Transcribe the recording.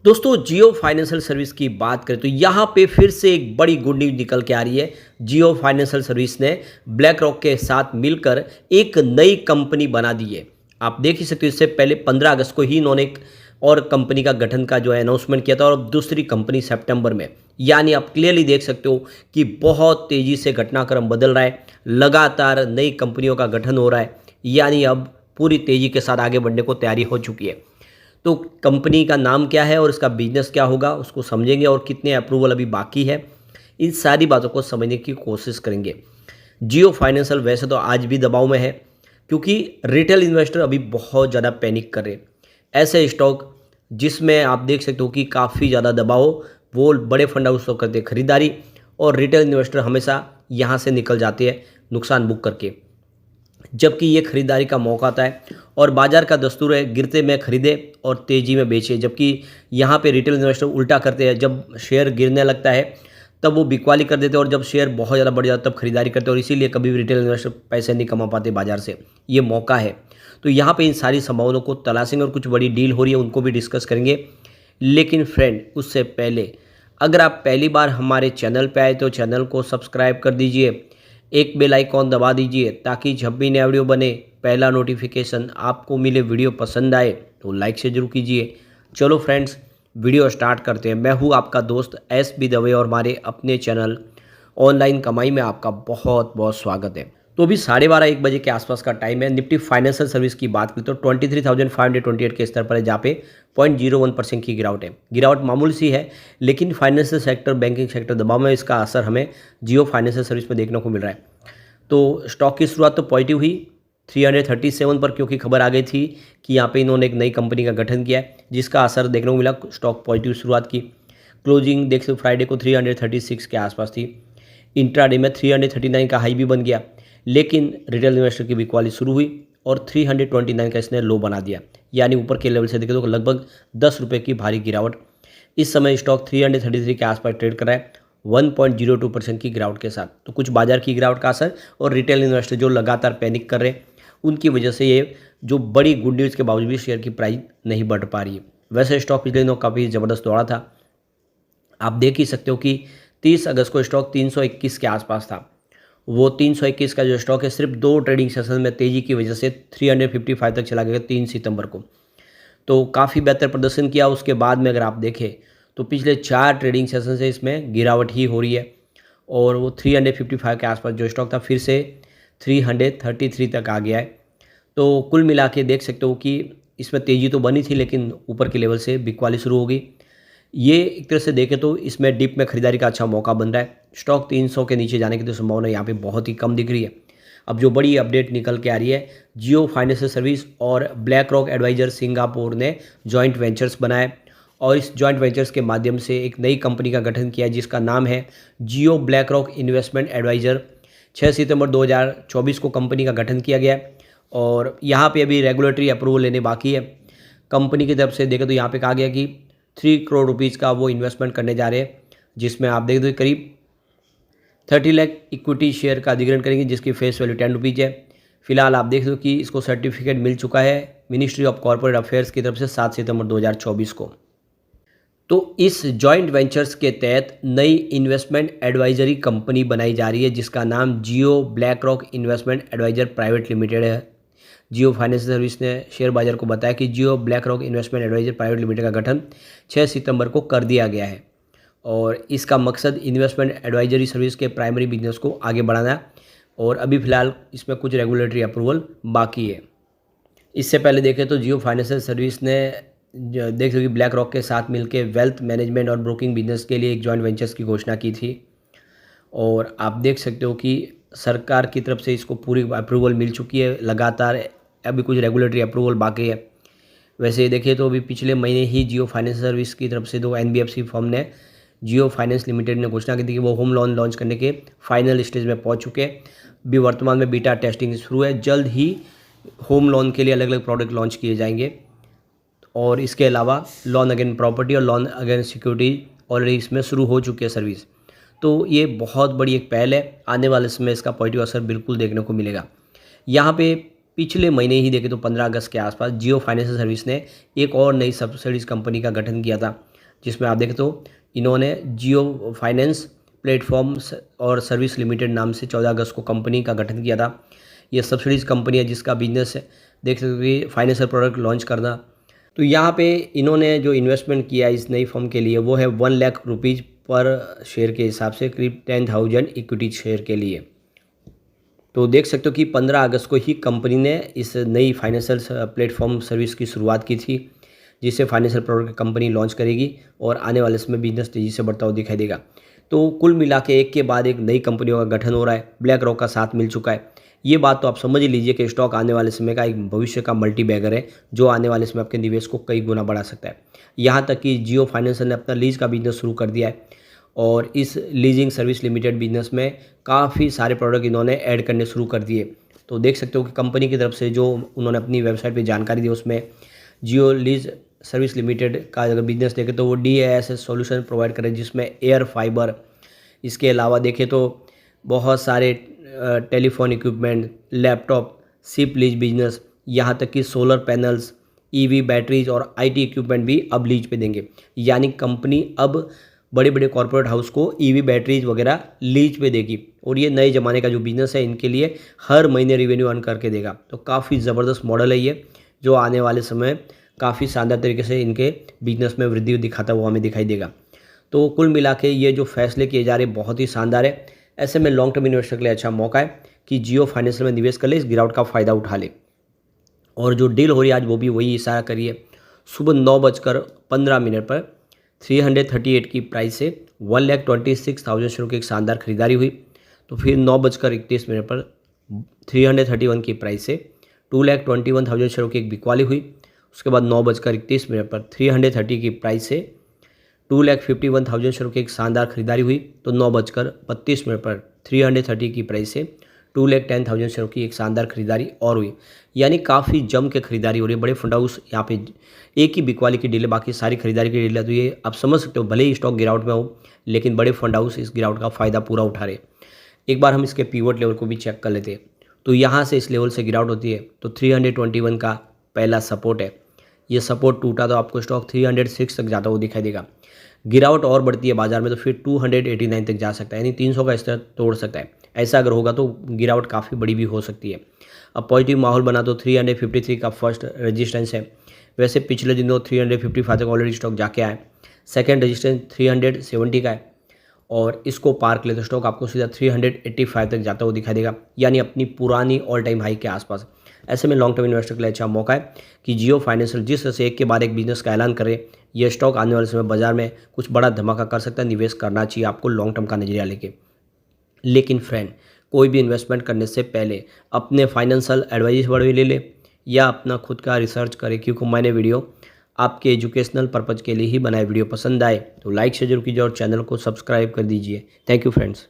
दोस्तों जियो financial service की बात करें तो यहाँ पे फिर से एक बड़ी गुड न्यूज़ निकल के आ रही है। जियो फाइनेंशियल सर्विस ने ब्लैक रॉक के साथ मिलकर एक नई कंपनी बना दी है। आप देख ही सकते हो, इससे पहले 15 अगस्त को ही इन्होंने एक और कंपनी का गठन का जो है अनाउंसमेंट किया था, और अब दूसरी कंपनी सितंबर में। यानी आप क्लियरली देख सकते हो कि बहुत तेज़ी से घटनाक्रम बदल रहा है, लगातार नई कंपनियों का गठन हो रहा है। यानी अब पूरी तेज़ी के साथ आगे बढ़ने को तैयारी हो चुकी है। तो कंपनी का नाम क्या है और इसका बिजनेस क्या होगा उसको समझेंगे, और कितने अप्रूवल अभी बाकी है, इन सारी बातों को समझने की कोशिश करेंगे। जियो फाइनेंशियल वैसे तो आज भी दबाव में है, क्योंकि रिटेल इन्वेस्टर अभी बहुत ज़्यादा पैनिक कर रहे हैं। ऐसे स्टॉक जिसमें आप देख सकते हो कि काफ़ी ज़्यादा दबाव हो, वो बड़े फंड हाउस तो करते हैं खरीदारी, और रिटेल इन्वेस्टर हमेशा यहाँ से निकल जाते हैं नुकसान बुक करके। जबकि ये खरीदारी का मौका आता है, और बाजार का दस्तूर है गिरते में खरीदे और तेज़ी में बेचे। जबकि यहाँ पे रिटेल इन्वेस्टर उल्टा करते हैं, जब शेयर गिरने लगता है तब वो बिकवाली कर देते हैं, और जब शेयर बहुत ज़्यादा बढ़ जाता है तब खरीदारी करते हैं, और इसीलिए कभी भी रिटेल इन्वेस्टर पैसे नहीं कमा पाते बाजार से। ये मौका है, तो यहाँ पे इन सारी संभावनाओं को तलाशेंगे, और कुछ बड़ी डील हो रही है उनको भी डिस्कस करेंगे। लेकिन फ्रेंड, उससे पहले अगर आप पहली बार हमारे चैनल पे आए तो चैनल को सब्सक्राइब कर दीजिए, एक बेल आइकॉन दबा दीजिए, ताकि जब भी नया वीडियो बने पहला नोटिफिकेशन आपको मिले। वीडियो पसंद आए तो लाइक से जरूर कीजिए। चलो फ्रेंड्स, वीडियो स्टार्ट करते हैं। मैं हूँ आपका दोस्त SB दवे, और हमारे अपने चैनल ऑनलाइन कमाई में आपका बहुत बहुत स्वागत है। तो अभी 12:30-1 बजे के आसपास का टाइम है। निफ्टी फाइनेंशियल सर्विस की बात करें तो 23,528 के स्तर पर है, जहाँ पे 0.01% की गिरावट है। गिरावट मामूली सी है, लेकिन फाइनेंशियल सेक्टर, बैंकिंग सेक्टर दबाव में, इसका असर हमें जियो फाइनेंशियल सर्विस में देखने को मिल रहा है। तो स्टॉक की शुरुआत तो पॉजिटिव हुई 337 पर, क्योंकि खबर आ गई थी कि यहाँ पे इन्होंने एक नई कंपनी का गठन किया है, जिसका असर देखने को मिला। स्टॉक पॉजिटिव शुरुआत की। क्लोजिंग देख सकते फ्राइडे को 336 के आसपास थी। इंट्राडे में 339 का हाई भी बन गया, लेकिन रिटेल इन्वेस्टर की बिकवाली शुरू हुई और 329 का इसने लो बना दिया। यानी ऊपर के लेवल से देखें तो लगभग 10 रुपये की भारी गिरावट। इस समय स्टॉक 333 के आसपास ट्रेड कर रहा है 1.02% की गिरावट के साथ। तो कुछ बाजार की गिरावट का असर, और रिटेल इन्वेस्टर जो लगातार पैनिक कर रहे हैं, उनकी वजह से ये जो बड़ी गुड न्यूज़ के बावजूद भी शेयर की प्राइस नहीं बढ़ पा रही है। वैसे स्टॉक पिछले दिनों काफ़ी ज़बरदस्त दौड़ा था। आप देख ही सकते हो कि 30 अगस्त को स्टॉक 321 के आसपास था। वो 321 का जो स्टॉक है, सिर्फ 2 ट्रेडिंग सेशन में तेज़ी की वजह से 355 तक चला गया 3 सितंबर को। तो काफ़ी बेहतर प्रदर्शन किया। उसके बाद में अगर आप देखें तो पिछले 4 ट्रेडिंग सेशन से इसमें गिरावट ही हो रही है, और वो 355 के आसपास जो स्टॉक था फिर से 333 तक आ गया है। तो कुल मिला के देख सकते हो कि इसमें तेज़ी तो बनी थी, लेकिन ऊपर के लेवल से बिकवाली शुरू हो गई। ये एक तरह से देखें तो इसमें डिप में खरीदारी का अच्छा मौका बन रहा है। स्टॉक 300 के नीचे जाने की तो संभावना यहाँ पे बहुत ही कम दिख रही है। अब जो बड़ी अपडेट निकल के आ रही है, जियो फाइनेंशियल सर्विस और ब्लैक रॉक एडवाइजर सिंगापुर ने जॉइंट वेंचर्स बनाए, और इस जॉइंट वेंचर्स के माध्यम से एक नई कंपनी का गठन किया, जिसका नाम है जियो ब्लैक रॉक इन्वेस्टमेंट एडवाइजर। 6 सितंबर 2024 को कंपनी का गठन किया गया है, और यहाँ पे अभी रेगुलेटरी अप्रूवल लेने बाकी है। कंपनी की तरफ से देखें तो यहाँ पे कहा गया कि 3 करोड़ रुपीज़ का वो इन्वेस्टमेंट करने जा रहे हैं, जिसमें आप देख दो करीब 30 लाख इक्विटी शेयर का अधिग्रहण करेंगे, जिसकी फेस वैल्यू 10 रुपीज़ है। फिलहाल आप देख दो कि इसको सर्टिफिकेट मिल चुका है मिनिस्ट्री ऑफ कॉर्पोरेट अफेयर्स की तरफ से 7 सितंबर 2024 को। तो इस जॉइंट वेंचर्स के तहत नई इन्वेस्टमेंट एडवाइजरी कंपनी बनाई जा रही है, जिसका नाम Jio BlackRock investment advisor private limited है। जियो फाइनेंशियल सर्विस ने शेयर बाजार को बताया कि Jio BlackRock investment advisor private limited का गठन 6 सितंबर को कर दिया गया है, और इसका मकसद इन्वेस्टमेंट एडवाइजरी सर्विस के प्राइमरी बिजनेस को आगे बढ़ाना है, और अभी फ़िलहाल इसमें कुछ रेगुलेटरी अप्रूवल बाकी है। इससे पहले देखें तो जियो फाइनेंशियल सर्विस ने देख सकते ब्लैक रॉक के साथ मिलकर वेल्थ मैनेजमेंट और ब्रोकिंग बिजनेस के लिए एक जॉइंट वेंचर्स की घोषणा की थी, और आप देख सकते हो कि सरकार की तरफ से इसको पूरी अप्रूवल मिल चुकी है। लगातार अभी कुछ रेगुलेटरी अप्रूवल बाकी है। वैसे देखिए तो अभी पिछले महीने ही जियो फाइनेंस सर्विस की तरफ से 2 NBFC फर्म ने जियो फाइनेंस लिमिटेड ने घोषणा की थी कि वो होम लोन लॉन्च करने के फाइनल स्टेज में पहुंच चुके हैं। अभी वर्तमान में बीटा टेस्टिंग शुरू है। जल्द ही होम लोन के लिए अलग अलग प्रोडक्ट लॉन्च किए जाएंगे, और इसके अलावा लोन अगेन प्रॉपर्टी और लोन अगेन सिक्योरिटी ऑलरेडी इसमें शुरू हो चुकी है सर्विस। तो ये बहुत बड़ी एक पहल है। आने वाले समय इसका पॉजिटिव असर बिल्कुल देखने को मिलेगा। यहाँ पे पिछले महीने ही देखें तो 15 अगस्त के आसपास जियो फाइनेंशियल सर्विस ने एक और नई सब्सिडीज कंपनी का गठन किया था, जिसमें आप देखें तो इन्होंने जियो फाइनेंस प्लेटफॉर्म्स और सर्विस लिमिटेड नाम से 14 अगस्त को कंपनी का गठन किया था। ये सब्सिडीज कंपनी है जिसका बिजनेस है, देख सकते हो कि फाइनेंशियल प्रोडक्ट लॉन्च करना। तो यहाँ पे इन्होंने जो इन्वेस्टमेंट किया इस नई फर्म के लिए वो है 1 लाख रुपीज़ पर शेयर के हिसाब से, करीब 10,000 इक्विटी शेयर के लिए। तो देख सकते हो कि 15 अगस्त को ही कंपनी ने इस नई फाइनेंशियल प्लेटफॉर्म सर्विस की शुरुआत की थी, जिससे फाइनेंशियल प्रोडक्ट कंपनी लॉन्च करेगी और आने वाले समय बिजनेस तेज़ी से बढ़ता हुआ दिखाई देगा। तो कुल मिला के एक के बाद एक नई कंपनियों का गठन हो रहा है, ब्लैक रॉक का साथ मिल चुका है। ये बात तो आप समझ ही लीजिए कि स्टॉक आने वाले समय का एक भविष्य का मल्टी बैगर है, जो आने वाले समय आपके निवेश को कई गुना बढ़ा सकता है। यहाँ तक कि जियो फाइनेंशियल ने अपना लीज का बिजनेस शुरू कर दिया है और इस लीजिंग सर्विस लिमिटेड बिजनेस में काफ़ी सारे प्रोडक्ट इन्होंने ऐड करने शुरू कर दिए। तो देख सकते हो कि कंपनी की तरफ से जो उन्होंने अपनी वेबसाइट पे जानकारी दी उसमें जियो लीज सर्विस लिमिटेड का अगर बिजनेस देखें तो वो DAS सॉल्यूशन प्रोवाइड करे, जिसमें एयर फाइबर, इसके अलावा देखें तो बहुत सारे telephone equipment, laptop, ship lease business, यहाँ तक कि सोलर पैनल्स, EV बैटरीज और IT इक्विपमेंट भी अब लीज पे देंगे। यानी कंपनी अब बड़े बड़े कॉर्पोरेट हाउस को EV बैटरीज वगैरह लीज पे देगी और ये नए ज़माने का जो बिज़नेस है इनके लिए हर महीने रिवेन्यू अर्न करके देगा। तो काफ़ी ज़बरदस्त मॉडल है ये, जो आने वाले समय काफ़ी शानदार तरीके से इनके बिजनेस में वृद्धि दिखाता हुआ हमें दिखाई देगा। तो कुल मिला के ये जो फैसले किए जा रहे हैं बहुत ही शानदार है। ऐसे में लॉन्ग टर्म इन्वेस्टर के लिए अच्छा मौका है कि जियो फाइनेंशियल में निवेश कर ले, इस गिरावट का फ़ायदा उठा ले। और जो डील हो रही है आज वो भी वही इशारा करिए, सुबह 9:15 पर 338 की प्राइस से 1,26,000 शेयरों की एक शानदार खरीदारी हुई। तो फिर 9:31 पर 331 की प्राइस से 2,21,000 शेयरों की एक बिकवाली हुई। उसके बाद 9:31 पर 330 की प्राइस से 2,51,000 शेयरों की एक शानदार खरीदारी हुई। तो 9:32 पर 330 की प्राइस से 2,10,000 शेयरों की एक शानदार खरीदारी और हुई। यानी काफ़ी जम के खरीदारी हो रही है। बड़े फंड हाउस यहाँ पे एक ही बिकवाली की डील है, बाकी सारी खरीदारी की डील है। तो ये आप समझ सकते हो, भले ही स्टॉक गिरावट में हो लेकिन बड़े फंड हाउस इस गिरावट का फ़ायदा पूरा उठा रहे। एक बार हम इसके पिवट लेवल को भी चेक कर लेते हैं। तो यहाँ से इस लेवल से गिरावट होती है तो 321 का पहला सपोर्ट है। ये सपोर्ट टूटा तो आपको स्टॉक 306 तक जाता हुआ दिखाई देगा। गिरावट और बढ़ती है बाजार में तो फिर 289 तक जा सकता है, यानी 300 का स्तर तोड़ सकता है। ऐसा अगर होगा तो गिरावट काफ़ी बड़ी भी हो सकती है। अब पॉजिटिव माहौल बना तो 353 का फर्स्ट रेजिस्टेंस है। वैसे पिछले दिनों 355 तक ऑलरेडी स्टॉक जाके आए। सेकंड रेजिस्टेंस 370 का है और इसको पार कर ले तो स्टॉक आपको सीधा 385 तक जाता हुआ दिखाई देगा, यानी अपनी पुरानी ऑल टाइम हाई के आसपास। ऐसे में लॉन्ग टर्म इन्वेस्टर के लिए अच्छा मौका है कि जियो फाइनेंशियल जिस तरह से एक के बाद एक बिजनेस का ऐलान करे, यह स्टॉक आने वाले समय बाजार में कुछ बड़ा धमाका कर सकता है। निवेश करना चाहिए आपको लॉन्ग टर्म का नजरिया लेके। लेकिन फ्रेंड, कोई भी इन्वेस्टमेंट करने से पहले अपने फाइनेंशियल एडवाइजर भी ले ले या अपना खुद का रिसर्च करें, क्योंकि मैंने वीडियो आपके एजुकेशनल पर्पज़ के लिए ही बनाए। वीडियो पसंद आए तो लाइक से जरूर कीजिए और चैनल को सब्सक्राइब कर दीजिए। Thank you friends.